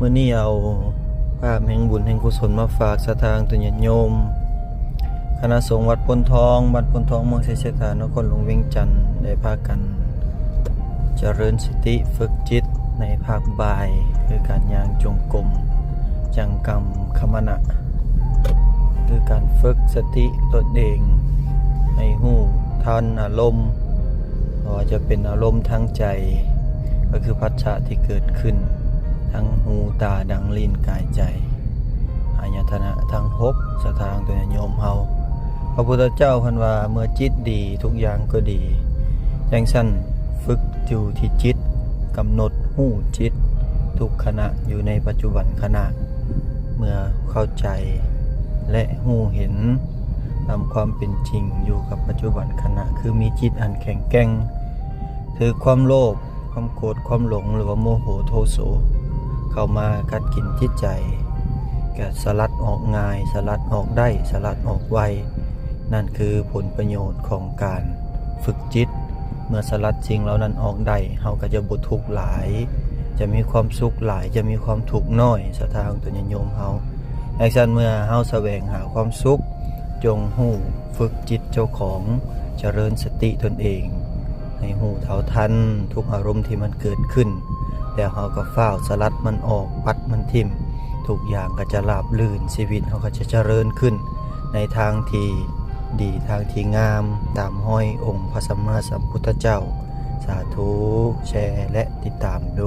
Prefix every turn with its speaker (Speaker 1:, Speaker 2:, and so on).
Speaker 1: มื้อนี้เอาภาพแห่งบุญแห่งกุศลมาฝากสถานตุญาติโยมคณะสงฆ์วัดพลทองบ้านพลทองเมืองไสยสถานนครหลวงเวียงจันทน์ได้พากันเจริญสติฝึกจิตในภาคบ่ายคือการย่างจงกรมจังกรรมคมนะคือการฝึกสติตนเองให้ฮู้ทันอารมณ์ว่าจะเป็นอารมณ์ทางใจก็คือภัสสะที่เกิดขึ้นทั้งหูตาดังลิ้นกายใจอายตนะทั้ง6สถานตัวโยมเฮาพระพุทธเจ้าเพิ่นว่าเมื่อจิตดีทุกอย่างก็ดีจังซั่นฝึกอยู่ที่จิตกำหนดหู้จิตทุกขณะอยู่ในปัจจุบันขณะเมื่อเข้าใจและหู้เห็นตามความเป็นจริงอยู่กับปัจจุบันขณะคือมีจิตอันแข็งแกร่งถือความโลภความโกรธความหลงหรือว่าโมโหโทโสเข้ามากัดกินจิตใจก็สลัดออกง่ายสลัดออกได้สลัดออกไวนั่นคือผลประโยชน์ของการฝึกจิตเมื่อสลัดสิ่งเหล่านั้นออกได้เฮาก็จะบ่ทุกข์หลายจะมีความสุขหลายจะมีความทุกข์น้อยศรัทธาของตัวโยมเฮาดังนั้นเมื่อเฮาแสวงหาความสุขจงฮู้ฝึกจิตเจ้าของเจริญสติตนเองให้ฮู้เท่าทันทุกอารมณ์ที่มันเกิดขึ้นแล้วเฮาก็ฟ้าวสลัดมันออกปัดมันทิ่มทุกอย่างก็จะราบรื่นชีวิตเฮาก็จะเจริญขึ้นในทางที่ดีทางที่งามตามห้อยองค์พระสัมมาสัมพุทธเจ้าสาธุแชร์และติดตามด้วย